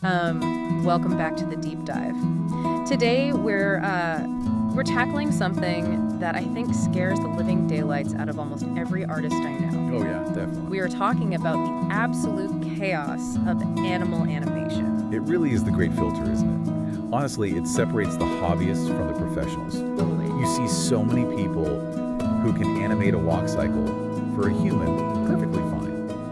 Welcome back to the deep dive. Today we're tackling something that I think scares the living daylights out of almost every artist I know. Oh yeah, definitely. We are talking about the absolute chaos of animal animation. It really is the great filter, isn't it? Honestly, it separates the hobbyists from the professionals. Totally. You see so many people who can animate a walk cycle for a human perfectly fine.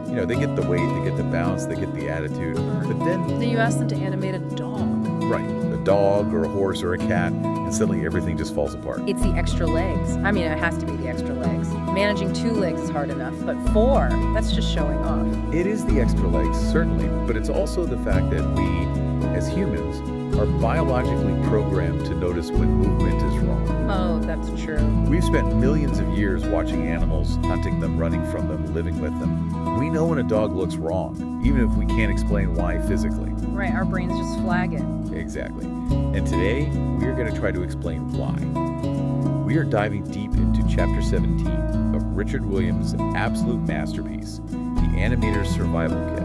You know, they get the weight, they get the bounce, they get the attitude, but then You ask them to animate a dog. right, a dog or a horse or a cat, and suddenly everything just falls apart. It's the extra legs. I mean, it has to be the extra legs. Managing 2 legs is hard enough, but 4, that's just showing off. It is the extra legs, certainly, but it's also the fact that we, as humans, are biologically programmed to notice when movement is wrong. Oh, that's true. We've spent millions of years watching animals, hunting them, running from them, living with them. We know when a dog looks wrong, even if we can't explain why physically. Right, our brains just flag it. Exactly. And today, we are going to try to explain why. We are diving deep into Chapter 17 of Richard Williams' absolute masterpiece, The Animator's Survival Kit.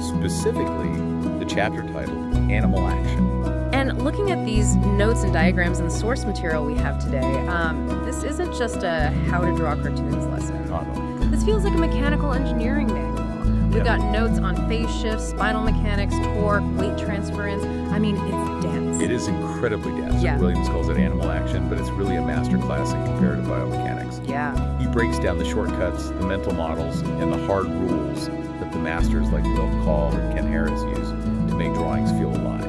Specifically, the chapter titled Animal Action. And looking at these notes and diagrams and the source material we have today, this isn't just a how to draw cartoons lesson. Oh, no. This feels like a mechanical engineering manual. We've got notes on phase shifts, spinal mechanics, torque, weight transference. I mean, it's dense. It is incredibly dense. Yeah. Williams calls it animal action, but it's really a master class in comparative biomechanics. Yeah. He breaks down the shortcuts, the mental models, and the hard rules that the masters like Will Call and Ken Harris use to make drawings feel alive.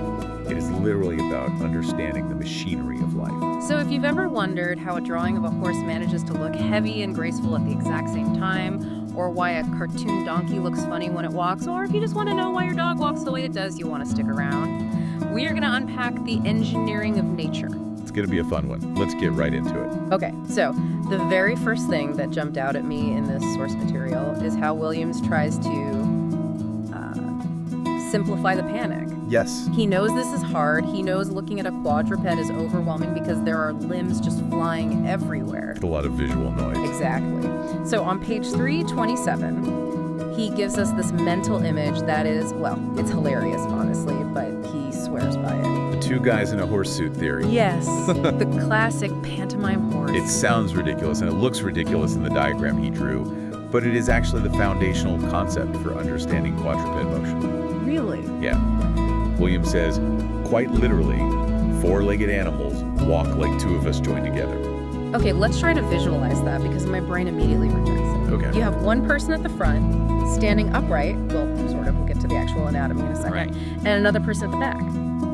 It is literally about understanding the machinery of life. So if you've ever wondered how a drawing of a horse manages to look heavy and graceful at the exact same time, or why a cartoon donkey looks funny when it walks, or if you just want to know why your dog walks the way it does, you want to stick around, we are going to unpack the engineering of nature. It's going to be a fun one. Let's get right into it. Okay, so the very first thing that jumped out at me in this source material is how Williams tries to simplify the panic. Yes. He knows this is hard. He knows looking at a quadruped is overwhelming because there are limbs just flying everywhere. A lot of visual noise. Exactly. So on page 327, he gives us this mental image that is, well, it's hilarious, honestly, but he swears by it. The 2 guys in a horse suit theory. Yes, the classic pantomime horse. It sounds ridiculous, and it looks ridiculous in the diagram he drew, but it is actually the foundational concept for understanding quadruped motion. Really? Yeah. Williams says, quite literally, 4-legged animals walk like 2 of us joined together. Okay, let's try to visualize that because my brain immediately rejects it. Okay. You have one person at the front, standing upright, well, sort of, we'll get to the actual anatomy in a second, Right. and another person at the back,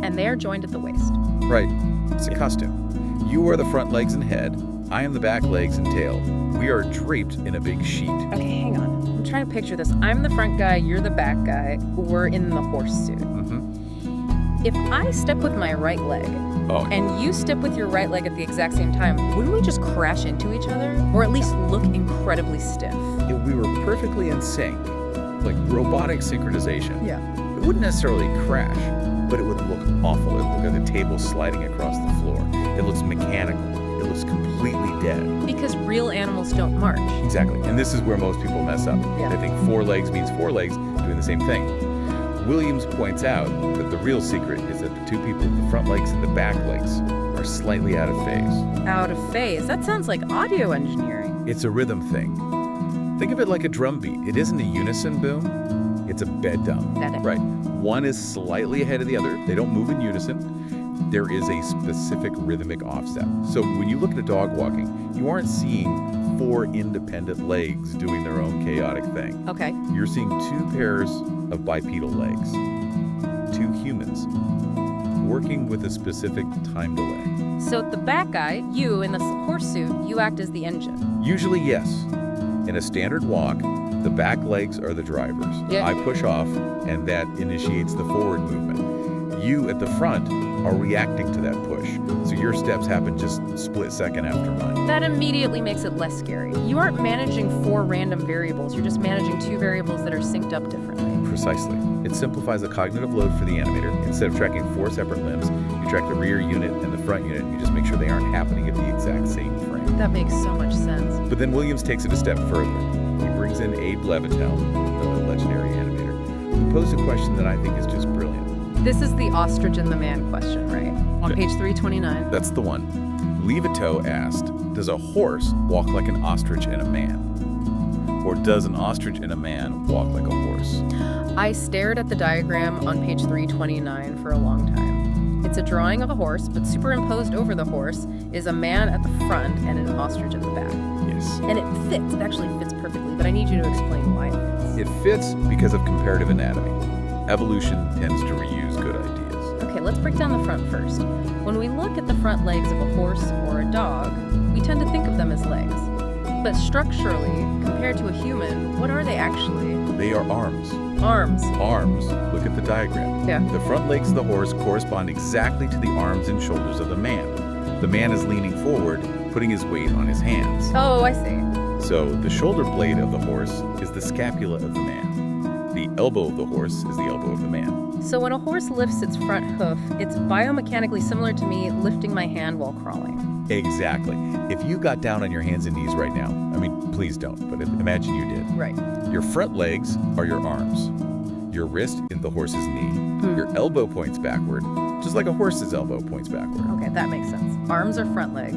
and they are joined at the waist. Right. It's a costume. You are the front legs and head. I am the back legs and tail. We are draped in a big sheet. Okay, hang on. I'm trying to picture this. I'm the front guy, you're the back guy, we're in the horse suit. If I step with my right leg, Oh, and you step with your right leg at the exact same time, wouldn't we just crash into each other? Or at least look incredibly stiff? if we were perfectly in sync, like robotic synchronization, Yeah. it wouldn't necessarily crash, but it would look awful. It would look like the table sliding across the floor. It looks mechanical. It looks completely dead. Because real animals don't march. Exactly. And this is where most people mess up. Yeah. They think 4 legs means 4 legs doing the same thing. Williams points out that the real secret is that the 2 people with the front legs and the back legs are slightly out of phase. Out of phase. That sounds like audio engineering. It's a rhythm thing. Think of it like a drum beat. It isn't a unison boom, it's a bed dum. That it. Right. One is slightly ahead of the other. They don't move in unison. There is a specific rhythmic offset. So when you look at a dog walking, you aren't seeing 4 independent legs doing their own chaotic thing. Okay. You're seeing 2 pairs of bipedal legs, 2 humans, working with a specific time delay. So the back guy, you in the horse suit, you act as the engine. Usually, yes. In a standard walk, the back legs are the drivers. Yeah. I push off, and that initiates the forward movement. You at the front are reacting to that push, so your steps happen just a split second after mine. That immediately makes it less scary. You aren't managing 4 random variables. You're just managing 2 variables that are synced up differently. Precisely. It simplifies the cognitive load for the animator. Instead of tracking 4 separate limbs, you track the rear unit and the front unit, and you just make sure they aren't happening at the exact same frame. That makes so much sense. But then Williams takes it a step further. He brings in Abe Levitel, the legendary animator, who posed a question that I think is just brilliant. This is the ostrich and the man question, right? On page 329. That's the one. Levitot asked, does a horse walk like an ostrich and a man? Or does an ostrich and a man walk like a horse? I stared at the diagram on page 329 for a long time. It's a drawing of a horse, but superimposed over the horse is a man at the front and an ostrich at the back. Yes. And it fits. It actually fits perfectly, but I need you to explain why it fits. It fits because of comparative anatomy. Evolution tends to reuse good ideas. Okay, let's break down the front first. When we look at the front legs of a horse or a dog, we tend to think of them as legs. But structurally, compared to a human, what are they actually? They are arms. Arms. Arms. Look at the diagram. Yeah. The front legs of the horse correspond exactly to the arms and shoulders of the man. The man is leaning forward, putting his weight on his hands. Oh, I see. So the shoulder blade of the horse is the scapula of the man. The elbow of the horse is the elbow of the man. So when a horse lifts its front hoof, it's biomechanically similar to me lifting my hand while crawling. Exactly. If you got down on your hands and knees right now, I mean, please don't, but imagine you did. Right. Your front legs are your arms. Your wrist is the horse's knee. Your elbow points backward, just like a horse's elbow points backward. Okay, that makes sense. Arms are front legs.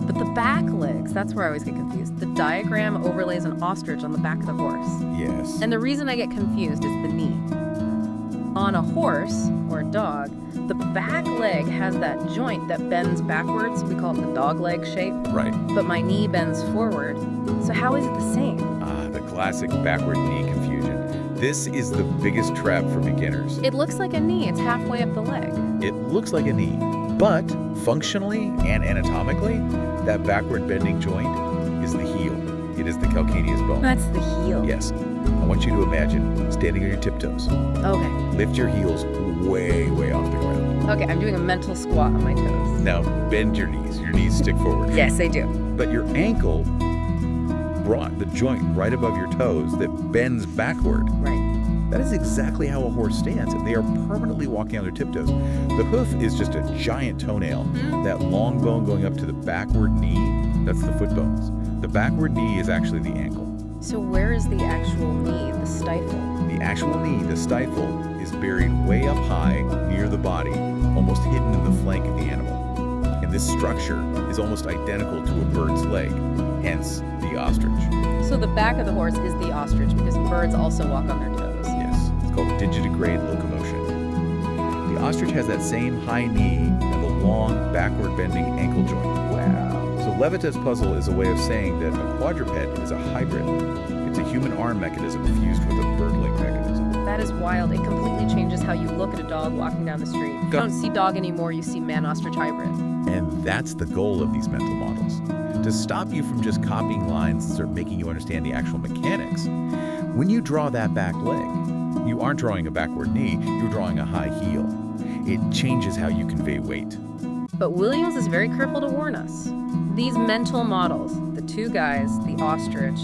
But the back legs, that's where I always get confused. The diagram overlays an ostrich on the back of the horse. Yes. And the reason I get confused is the knee. On a horse or a dog, the back leg has that joint that bends backwards. We call it the dog leg shape. Right. But my knee bends forward. So how is it the same? The classic backward knee confusion. This is the biggest trap for beginners. It looks like a knee. It's halfway up the leg. It looks like a knee, but functionally and anatomically, that backward bending joint is the heel. It is the calcaneus bone. That's the heel. Yes. I want you to imagine standing on your tiptoes. Okay. Lift your heels way, way off the ground. Okay, I'm doing a mental squat on my toes. Now, bend your knees. Your knees stick forward. Yes, I do. But your ankle brought the joint right above your toes that bends backward. Right. That is exactly how a horse stands. They are permanently walking on their tiptoes. The hoof is just a giant toenail. That long bone going up to the backward knee, that's the foot bones. The backward knee is actually the ankle. So where is the actual knee, the stifle? The actual knee, the stifle, is buried way up high near the body, almost hidden in the flank of the animal. And this structure is almost identical to a bird's leg, hence the ostrich. So the back of the horse is the ostrich because birds also walk on their toes. Yes, it's called digitigrade locomotion. The ostrich has that same high knee and the long backward bending ankle joint. Wow. So Levitot's puzzle is a way of saying that a quadruped is a hybrid. It's a human arm mechanism fused with a bird leg mechanism. That is wild. It completely changes how you look at a dog walking down the street. You don't see dog anymore, you see man-ostrich hybrid. And that's the goal of these mental models, to stop you from just copying lines and start making you understand the actual mechanics. When you draw that back leg, you aren't drawing a backward knee, you're drawing a high heel. It changes how you convey weight. But Williams is very careful to warn us. These mental models, the two guys, the ostrich,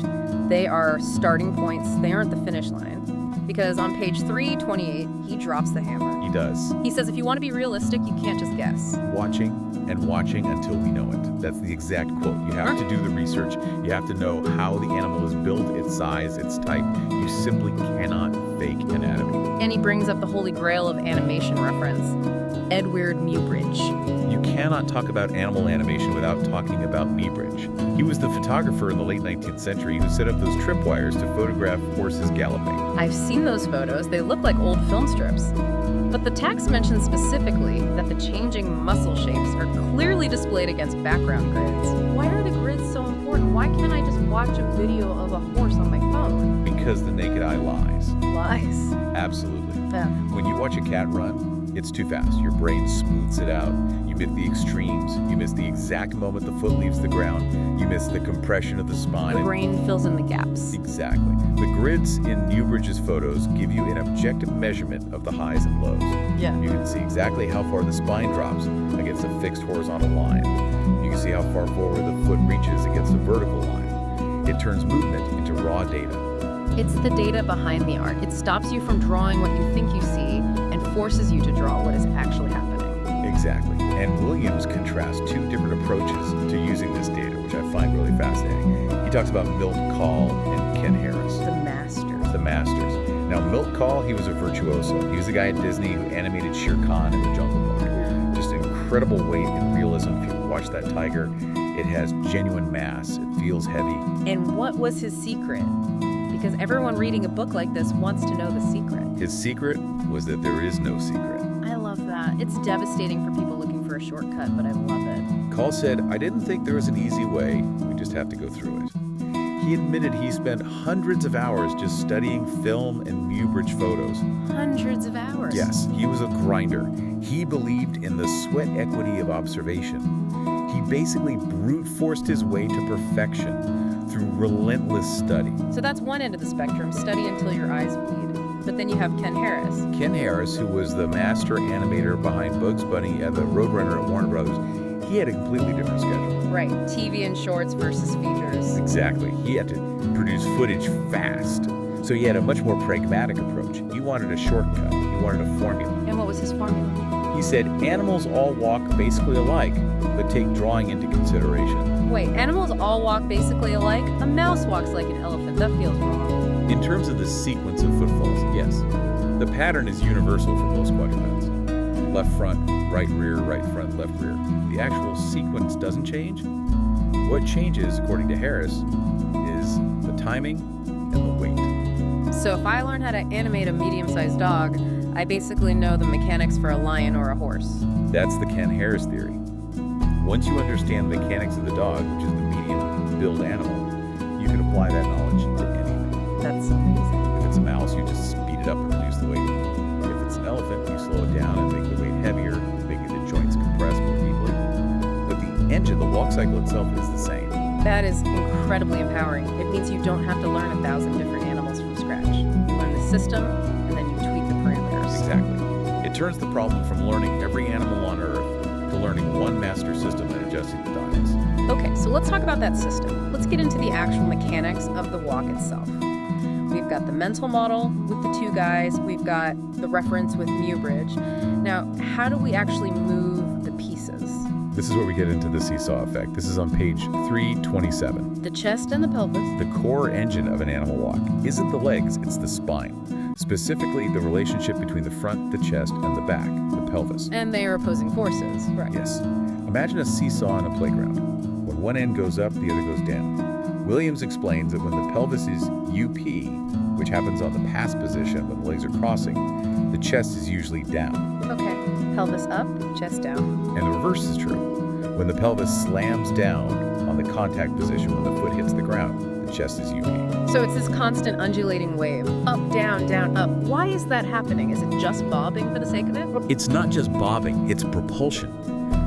they are starting points. They aren't the finish line. Because on page 328, he drops the hammer. He does. He says if you want to be realistic, you can't just guess. Watching and watching until we know it. That's the exact quote. You have to do the research. You have to know how the animal is built, its size, its type. You simply cannot fake anatomy. And he brings up the holy grail of animation reference, Edward Muybridge. You cannot talk about animal animation without talking about Muybridge. He was the photographer in the late 19th century who set up those tripwires to photograph horses galloping. I've seen those photos. They look like old film strips. But the text mentions specifically that the changing muscle shapes are clearly displayed against background grids. Why are the grids so important? Why can't I just watch a video of a horse on my phone? Because the naked eye lies. Lies. Absolutely. Yeah. When you watch a cat run, it's too fast. Your brain smooths it out. You miss the extremes. You miss the exact moment the foot leaves the ground. You miss the compression of the spine. The brain fills in the gaps. Exactly. The grids in Muybridge's photos give you an objective measurement of the highs and lows. Yeah. You can see exactly how far the spine drops against a fixed horizontal line. You can see how far forward the foot reaches against a vertical line. It turns movement into raw data. It's the data behind the art. It stops you from drawing what you think you see and forces you to draw what is actually happening. Exactly. And Williams contrasts two different approaches to using this data, which I find really fascinating. He talks about Milt Kahl and Ken Harris. The masters. The masters. Now, Milt Kahl, he was a virtuoso. He was the guy at Disney who animated Shere Khan in The Jungle Book. Just incredible weight and realism. If you watch that tiger, it has genuine mass. It feels heavy. And what was his secret? Because everyone reading a book like this wants to know the secret. His secret was that there is no secret. I love that. It's devastating for people looking for a shortcut, but I love it. Kahl said, I didn't think there was an easy way. We just have to go through it. He admitted he spent hundreds of hours just studying film and Muybridge photos. Hundreds of hours? Yes, he was a grinder. He believed in the sweat equity of observation. He basically brute forced his way to perfection through relentless study. So that's one end of the spectrum, study until your eyes bleed. But then you have Ken Harris. Ken Harris, who was the master animator behind Bugs Bunny and the Roadrunner at Warner Brothers, he had a completely different schedule. Right, TV and shorts versus features. Exactly. He had to produce footage fast. So he had a much more pragmatic approach. He wanted a shortcut. He wanted a formula. And what was his formula? He said, animals all walk basically alike, but take drawing into consideration. Wait, animals all walk basically alike? A mouse walks like an elephant. That feels wrong. In terms of the sequence of footfalls, yes. The pattern is universal for most quadrupeds. Left front, right rear, right front, left rear. The actual sequence doesn't change. What changes, according to Harris, is the timing and the weight. So if I learn how to animate a medium-sized dog, I basically know the mechanics for a lion or a horse. That's the Ken Harris theory. Once you understand the mechanics of the dog, which is the medium-billed animal, you can apply that knowledge to anything. That's amazing. If it's a mouse, you just speed it up and reduce the weight. If it's an elephant, you slow it down and make the weight heavier, making the joints compress more deeply. But the engine, the walk cycle itself, is the same. That is incredibly empowering. It means you don't have to learn 1,000 different animals from scratch. You learn the system, and then you tweak the parameters. Exactly. It turns the problem from learning every animal on Earth to learning one master system and adjusting the dials. Okay, so let's talk about that system. Let's get into the actual mechanics of the walk itself. We've got the mental model with the two guys. We've got the reference with Muybridge. Now, how do we actually move the pieces? This is where we get into the seesaw effect. This is on page 327. The chest and the pelvis. The core engine of an animal walk isn't the legs, it's the spine. Specifically, the relationship between the front, the chest, and the back, the pelvis. And they are opposing forces, right? Yes. Imagine a seesaw on a playground. When one end goes up, the other goes down. Williams explains that when the pelvis is UP, which happens on the pass position when the legs are crossing, the chest is usually down. Okay. Pelvis up, chest down. And the reverse is true. When the pelvis slams down on the contact position when the foot hits the ground, the chest is UP. So it's this constant undulating wave. Up, down, up. Why is that happening? Is it just bobbing for the sake of it? It's not just bobbing, it's propulsion.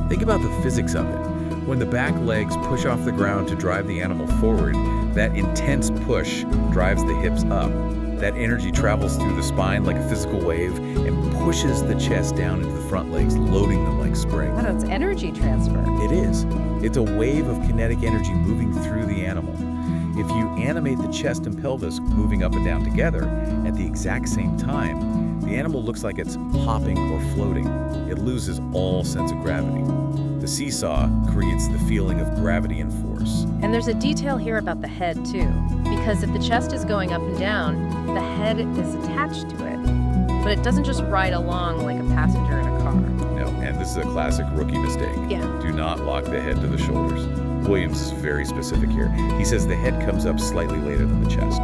Think about the physics of it. When the back legs push off the ground to drive the animal forward, that intense push drives the hips up. That energy travels through the spine like a physical wave and pushes the chest down into the front legs, loading them like springs. Wow, it's energy transfer. It is. It's a wave of kinetic energy moving through the animal. If you animate the chest and pelvis moving up and down together at the exact same time, the animal looks like it's hopping or floating. It loses all sense of gravity. The seesaw creates the feeling of gravity and force. And there's a detail here about the head, too. Because if the chest is going up and down, the head is attached to it. But it doesn't just ride along like a passenger in a car. No, and this is a classic rookie mistake. Yeah. Do not lock the head to the shoulders. Williams is very specific here. He says the head comes up slightly later than the chest.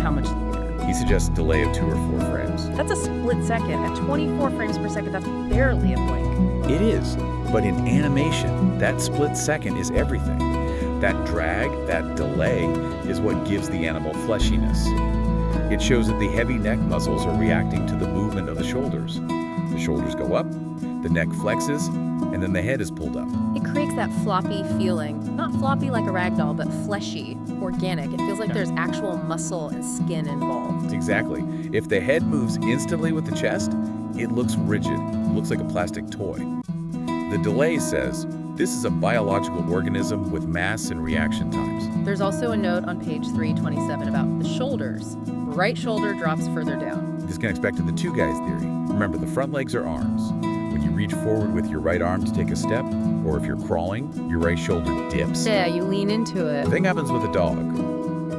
How much later? He suggests a delay of 2 or 4 frames. That's a split second. At 24 frames per second, that's barely a blink. It is, but in animation, that split second is everything. That drag, that delay, is what gives the animal fleshiness. It shows that the heavy neck muscles are reacting to the movement of the shoulders. The shoulders go up, the neck flexes, and then the head is pulled up. It creates that floppy feeling. Not floppy like a rag doll, but fleshy, organic. It feels like there's actual muscle and skin involved. Exactly. If the head moves instantly with the chest, it looks rigid. It looks like a plastic toy. The delay says, this is a biological organism with mass and reaction times. There's also a note on page 327 about the shoulders. Right shoulder drops further down. This connects back to the two guys theory. Remember, the front legs are arms. When you reach forward with your right arm to take a step, or if you're crawling, your right shoulder dips. Yeah, you lean into it. The thing happens with a dog.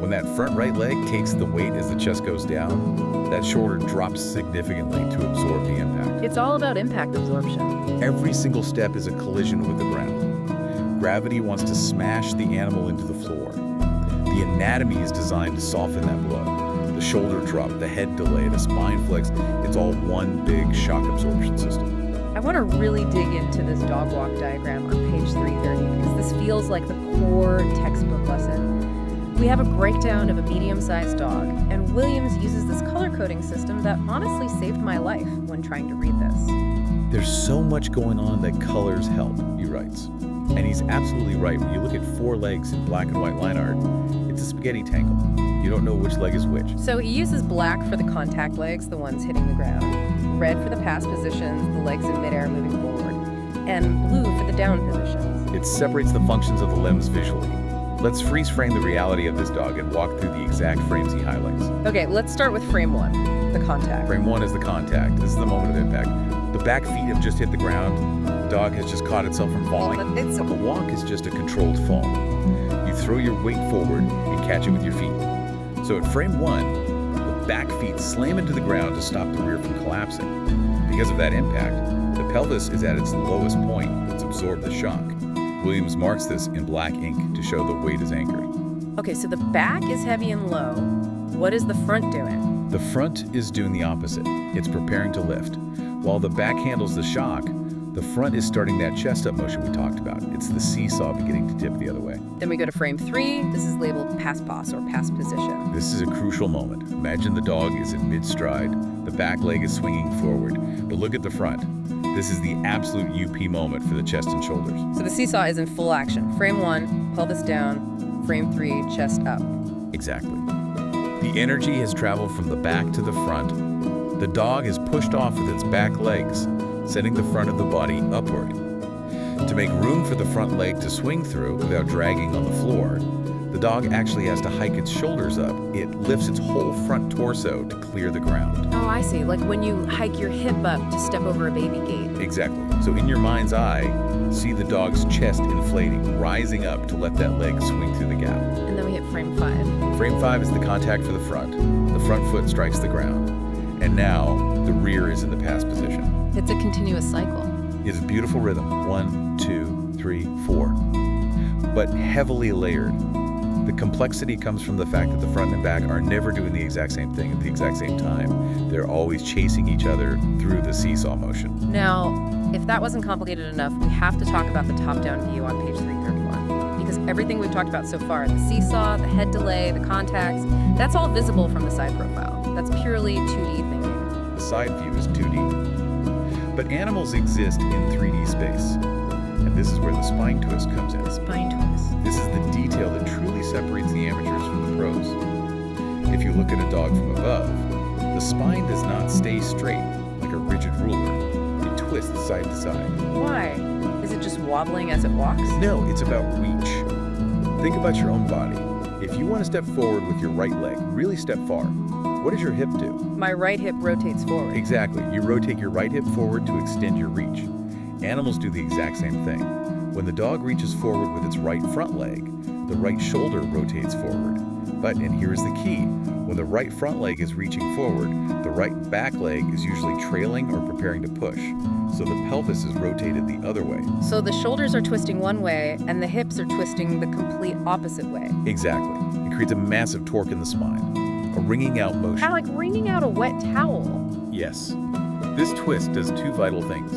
When that front right leg takes the weight as the chest goes down, that shoulder drops significantly to absorb the impact. It's all about impact absorption. Every single step is a collision with the ground. Gravity wants to smash the animal into the floor. The anatomy is designed to soften that blow. The shoulder drop, the head delay, the spine flex, it's all one big shock absorption system. I want to really dig into this dog walk diagram on page 330 because this feels like the core textbook lesson. We have a breakdown of a medium-sized dog, and Williams uses this color-coding system that honestly saved my life when trying to read this. There's so much going on that colors help, he writes. And he's absolutely right. When you look at 4 legs in black and white line art, it's a spaghetti tangle. You don't know which leg is which. So he uses black for the contact legs, the ones hitting the ground, red for the pass positions, the legs in midair moving forward, and blue for the down positions. It separates the functions of the limbs visually. Let's freeze frame the reality of this dog and walk through the exact frames he highlights. Okay, let's start with frame 1, the contact. Frame 1 is the contact. This is the moment of impact. The back feet have just hit the ground. The dog has just caught itself from falling. The walk is just a controlled fall. You throw your weight forward and catch it with your feet. So at frame 1, the back feet slam into the ground to stop the rear from collapsing. Because of that impact, the pelvis is at its lowest point. It's absorbed the shock. Williams marks this in black ink to show the weight is anchored. Okay, so the back is heavy and low. What is the front doing? The front is doing the opposite. It's preparing to lift. While the back handles the shock, the front is starting that chest up motion we talked about. It's the seesaw beginning to tip the other way. Then we go to frame 3. This is labeled pass pos or pass position. This is a crucial moment. Imagine the dog is in mid-stride. The back leg is swinging forward. But look at the front. This is the absolute UP moment for the chest and shoulders. So the seesaw is in full action. Frame 1, pelvis down. Frame 3, chest up. Exactly. The energy has traveled from the back to the front. The dog is pushed off with its back legs, sending the front of the body upward. To make room for the front leg to swing through without dragging on the floor, the dog actually has to hike its shoulders up. It lifts its whole front torso to clear the ground. Oh, I see. Like when you hike your hip up to step over a baby gate. Exactly. So in your mind's eye, see the dog's chest inflating, rising up to let that leg swing through the gap. And then we hit frame 5. Frame 5 is the contact for the front. The front foot strikes the ground. And now the rear is in the pass position. It's a continuous cycle. It's a beautiful rhythm. 1, 2, 3, 4. But heavily layered. The complexity comes from the fact that the front and back are never doing the exact same thing at the exact same time. They're always chasing each other through the seesaw motion. Now, if that wasn't complicated enough, we have to talk about the top-down view on page 331. Because everything we've talked about so far, the seesaw, the head delay, the contacts, that's all visible from the side profile. That's purely 2D thinking. The side view is 2D. But animals exist in 3D space. And this is where the spine twist comes in. Spine twist. This is the detail that truly separates the amateurs from the pros. If you look at a dog from above, the spine does not stay straight like a rigid ruler. It twists side to side. Why? Is it just wobbling as it walks? No, it's about reach. Think about your own body. If you want to step forward with your right leg, really step far, what does your hip do? My right hip rotates forward. Exactly. You rotate your right hip forward to extend your reach. Animals do the exact same thing. When the dog reaches forward with its right front leg, the right shoulder rotates forward. But, and here's the key, when the right front leg is reaching forward, the right back leg is usually trailing or preparing to push. So the pelvis is rotated the other way. So the shoulders are twisting one way, and the hips are twisting the complete opposite way. Exactly. It creates a massive torque in the spine, a wringing out motion. Kind of like wringing out a wet towel. Yes. This twist does 2 vital things.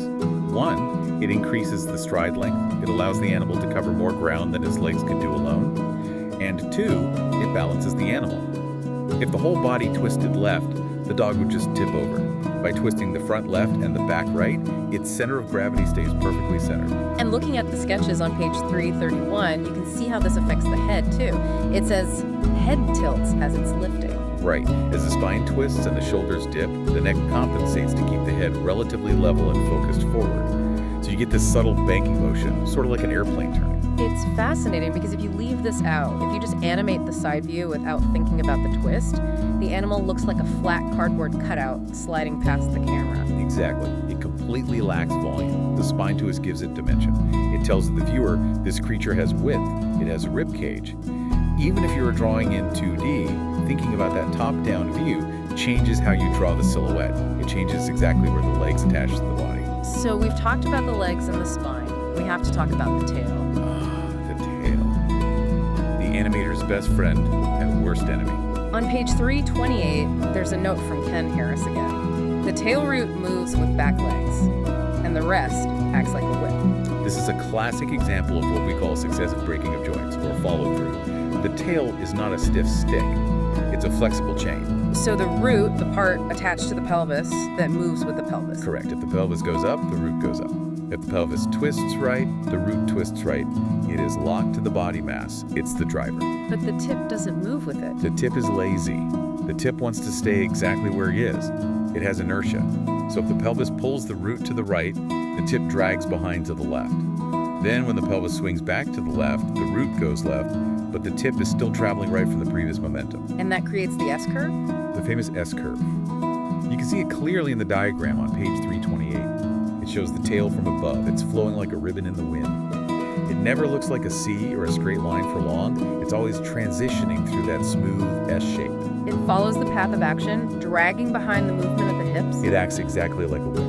1, it increases the stride length. It allows the animal to cover more ground than his legs could do alone. And 2, it balances the animal. If the whole body twisted left, the dog would just tip over. By twisting the front left and the back right, its center of gravity stays perfectly centered. And looking at the sketches on page 331, you can see how this affects the head too. It says head tilts as it's lifting. Right. As the spine twists and the shoulders dip, the neck compensates to keep the head relatively level and focused forward. So you get this subtle banking motion, sort of like an airplane turning. It's fascinating because if you leave this out, if you just animate the side view without thinking about the twist, the animal looks like a flat cardboard cutout sliding past the camera. Exactly. It completely lacks volume. The spine twist gives it dimension. It tells the viewer this creature has width. It has a rib cage. Even if you were drawing in 2D, thinking about that top-down view changes how you draw the silhouette. It changes exactly where the legs attach to the body. So we've talked about the legs and the spine. We have to talk about the tail. The tail. The animator's best friend and worst enemy. On page 328, there's a note from Ken Harris again. The tail root moves with back legs, and the rest acts like a whip. This is a classic example of what we call successive breaking of joints, or follow-through. The tail is not a stiff stick. It's a flexible chain. So the root, the part attached to the pelvis that moves with the pelvis. Correct. If the pelvis goes up, the root goes up. If the pelvis twists right, the root twists right. It is locked to the body mass. It's the driver. But the tip doesn't move with it. The tip is lazy. The tip wants to stay exactly where it is. It has inertia. So if the pelvis pulls the root to the right, the tip drags behind to the left. Then when the pelvis swings back to the left, the root goes left, but the tip is still traveling right from the previous momentum. And that creates the S-curve? The famous S-curve. You can see it clearly in the diagram on page 328. It shows the tail from above. It's flowing like a ribbon in the wind. It never looks like a C or a straight line for long. It's always transitioning through that smooth S shape. It follows the path of action, dragging behind the movement of the hips. It acts exactly like a whip.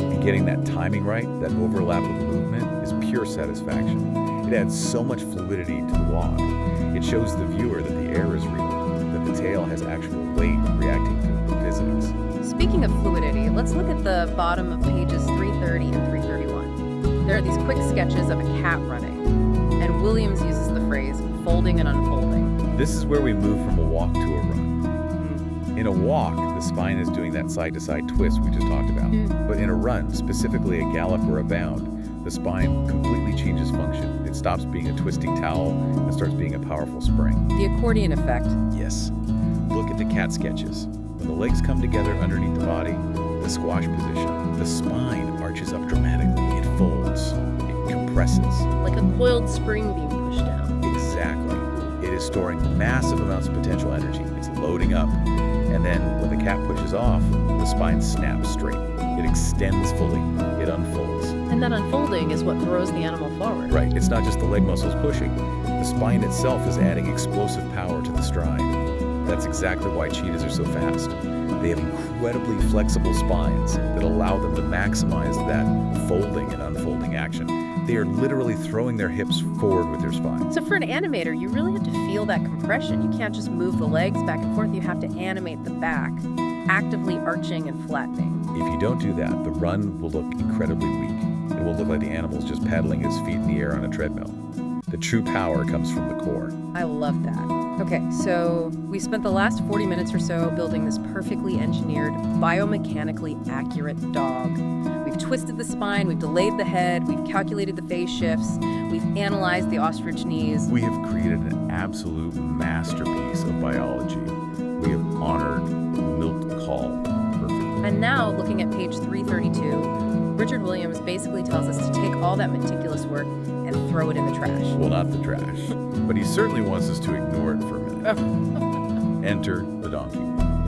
And getting that timing right, that overlap of movement, is pure satisfaction. It adds so much fluidity to the walk. It shows the viewer that the air is real, that the tail has actual weight reacting to physics. Speaking of fluidity, let's look at the bottom of pages 330 and 331. There are these quick sketches of a cat running, and Williams uses the phrase folding and unfolding. This is where we move from a walk to a run. In a walk, the spine is doing that side-to-side twist we just talked about. But in a run, specifically a gallop or a bound, the spine completely changes function. It stops being a twisting towel and starts being a powerful spring. The accordion effect. Yes. Look at the cat sketches. When the legs come together underneath the body, the squash position, the spine arches up dramatically. It folds. It compresses. Like a coiled spring being pushed down. Exactly. It is storing massive amounts of potential energy. It's loading up. And then when the cat pushes off, the spine snaps straight. It extends fully. It unfolds. And that unfolding is what throws the animal forward. Right. It's not just the leg muscles pushing. The spine itself is adding explosive power to the stride. That's exactly why cheetahs are so fast. They have incredibly flexible spines that allow them to maximize that folding and unfolding action. They are literally throwing their hips forward with their spine. So for an animator, you really have to feel that compression. You can't just move the legs back and forth. You have to animate the back, actively arching and flattening. If you don't do that, the run will look incredibly weak. It will look like the animal's just paddling his feet in the air on a treadmill. The true power comes from the core. I love that. Okay, so we spent the last 40 minutes or so building this perfectly engineered, biomechanically accurate dog. We've twisted the spine, we've delayed the head, we've calculated the phase shifts, we've analyzed the ostrich knees. We have created an absolute masterpiece of biology. We have honored milk call perfectly. And now, looking at page 332, Richard Williams basically tells us to take all that meticulous work and throw it in the trash. Well, not the trash, but he certainly wants us to ignore it for a minute. Enter the donkey.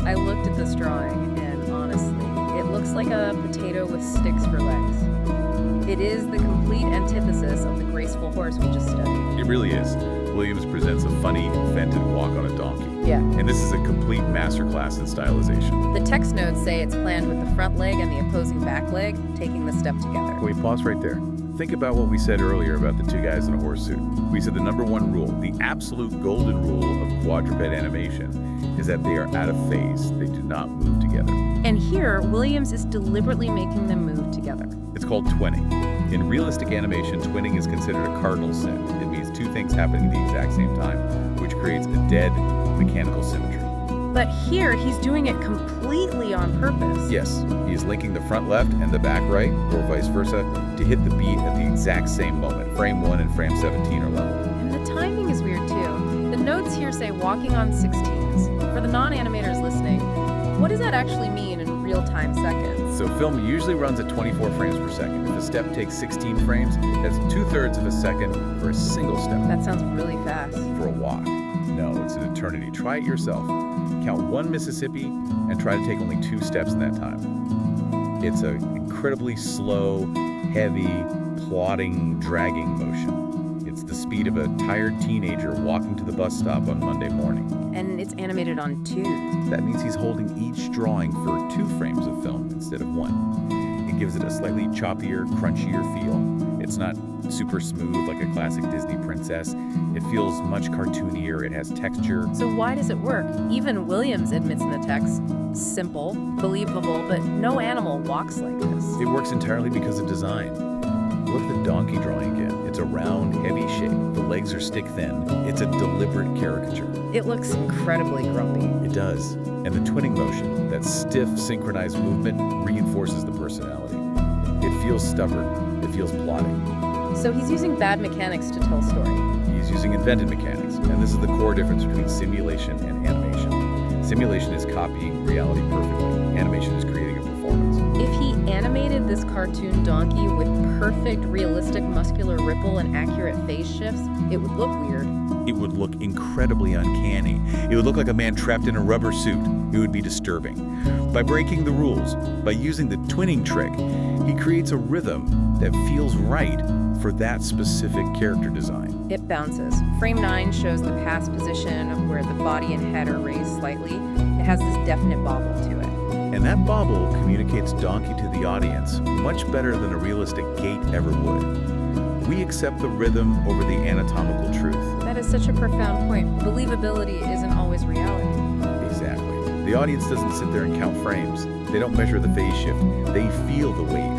I looked at this drawing, and honestly, it looks like a potato with sticks for legs. It is the complete antithesis of the graceful horse we just studied. It really is. Williams presents a funny, invented walk on a donkey. Yeah. And this is a complete masterclass in stylization. The text notes say it's planned with the front leg and the opposing back leg taking the step together. Can we pause right there? Think about what we said earlier about the two guys in a horse suit. We said the number one rule, the absolute golden rule of quadruped animation, is that they are out of phase. They do not move together. And here, Williams is deliberately making them move together. It's called twinning. In realistic animation, twinning is considered a cardinal sin. It means two things happening at the exact same time, which creates a dead mechanical symmetry. But here, he's doing it completely on purpose. Yes, he is linking the front left and the back right, or vice versa, to hit the beat at the exact same moment. Frame 1 and frame 17 are level. And the timing is weird too. The notes here say walking on 16s. For the non-animators listening, what does that actually mean in real-time seconds? So film usually runs at 24 frames per second. If a step takes 16 frames, that's 2/3 of a second for a single step. That sounds really fast. For a walk. No, it's an eternity. Try it yourself. Count 1 Mississippi and try to take only 2 steps in that time. It's an incredibly slow, heavy, plodding, dragging motion. It's the speed of a tired teenager walking to the bus stop on Monday morning. And it's animated on twos. That means he's holding each drawing for 2 frames of film instead of 1. It gives it a slightly choppier, crunchier feel. It's not super smooth like a classic Disney princess. It feels much cartoonier. It has texture. So why does it work? Even Williams admits in the text, simple, believable, but no animal walks like this. It works entirely because of design. Look at the donkey drawing again. It's a round, heavy shape. The legs are stick thin. It's a deliberate caricature. It looks incredibly grumpy. It does. And the twinning motion, that stiff, synchronized movement, reinforces the personality. It feels stubborn. It feels plotting. So he's using bad mechanics to tell a story. He's using invented mechanics, and this is the core difference between simulation and animation. Simulation is copying reality perfectly. Animation is creating a performance. If he animated this cartoon donkey with perfect, realistic muscular ripple and accurate phase shifts, it would look weird. It would look incredibly uncanny. It would look like a man trapped in a rubber suit. It would be disturbing. By breaking the rules, by using the twinning trick, he creates a rhythm that feels right for that specific character design. It bounces. Frame 9 shows the past position where the body and head are raised slightly. It has this definite bobble to it. And that bobble communicates donkey to the audience much better than a realistic gait ever would. We accept the rhythm over the anatomical truth. That is such a profound point. Believability isn't always reality. Exactly. The audience doesn't sit there and count frames. They don't measure the phase shift. They feel the weight.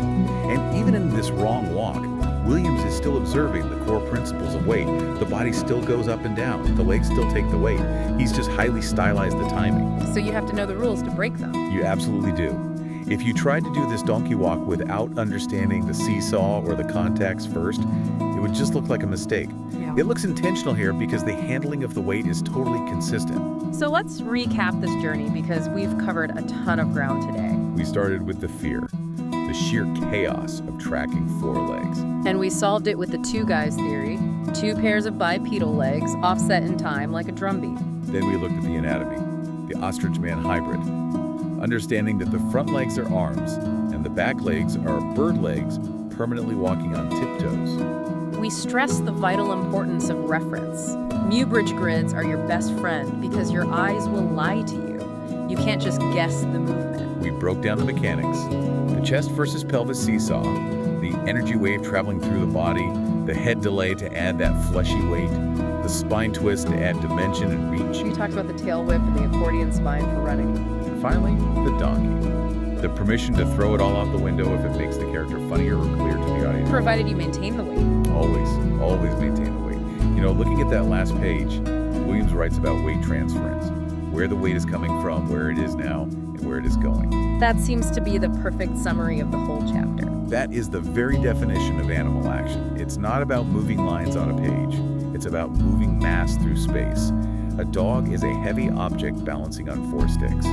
And even in this wrong walk, Williams is still observing the core principles of weight. The body still goes up and down. The legs still take the weight. He's just highly stylized the timing. So you have to know the rules to break them. You absolutely do. If you tried to do this donkey walk without understanding the seesaw or the context first, it would just look like a mistake. Yeah. It looks intentional here because the handling of the weight is totally consistent. So let's recap this journey because we've covered a ton of ground today. We started with the fear, the sheer chaos of tracking 4 legs. And we solved it with the 2 guys theory, 2 pairs of bipedal legs offset in time like a drumbeat. Then we looked at the anatomy, the ostrich-man hybrid, understanding that the front legs are arms and the back legs are bird legs permanently walking on tiptoes. We stress the vital importance of reference. Muybridge grids are your best friend because your eyes will lie to you. You can't just guess the movement. We broke down the mechanics, the chest versus pelvis seesaw, the energy wave traveling through the body, the head delay to add that fleshy weight, the spine twist to add dimension and reach. We talked about the tail whip and the accordion spine for running. And finally, the donkey. The permission to throw it all out the window if it makes the character funnier or clear to the audience. Provided you maintain the weight. Always maintain the weight. You know, looking at that last page, Williams writes about weight transference, where the weight is coming from, where it is now, and where it is going. That seems to be the perfect summary of the whole chapter. That is the very definition of animal action. It's not about moving lines on a page. It's about moving mass through space. A dog is a heavy object balancing on 4 sticks.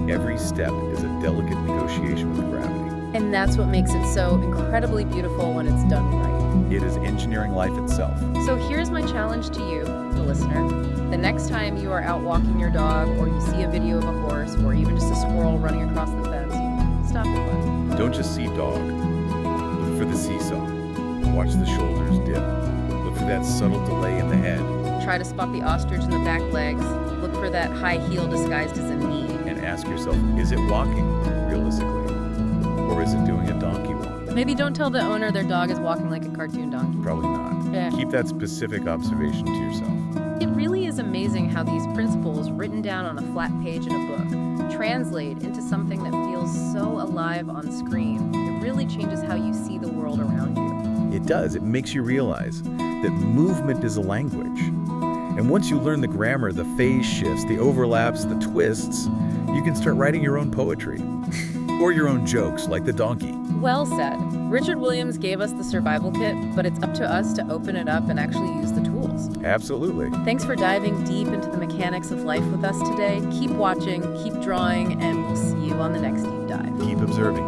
Every step is a delicate negotiation with gravity. And that's what makes it so incredibly beautiful when it's done right. It is engineering life itself. So here's my challenge to you, the listener. The next time you are out walking your dog, or you see a video of a horse, or even just a squirrel running across the fence, stop and look. Don't just see dog. Look for the seesaw. Watch the shoulders dip. Look for that subtle delay in the head. Try to spot the ostrich in the back legs. Look for that high heel disguised as a knee. And ask yourself, is it walking realistically? Or is it doing a donkey walk? Maybe don't tell the owner their dog is walking like a cartoon donkey. Probably not. Yeah. Keep that specific observation to yourself. It really is amazing how these principles written down on a flat page in a book translate into something that feels so alive on screen. It really changes how you see the world around you. It does. It makes you realize that movement is a language. And once you learn the grammar, the phase shifts, the overlaps, the twists, you can start writing your own poetry. Or your own jokes, like the donkey. Well said. Richard Williams gave us the survival kit, but it's up to us to open it up and actually use the tools. Absolutely. Thanks for diving deep into the mechanics of life with us today. Keep watching, keep drawing, and we'll see you on the next deep dive. Keep observing.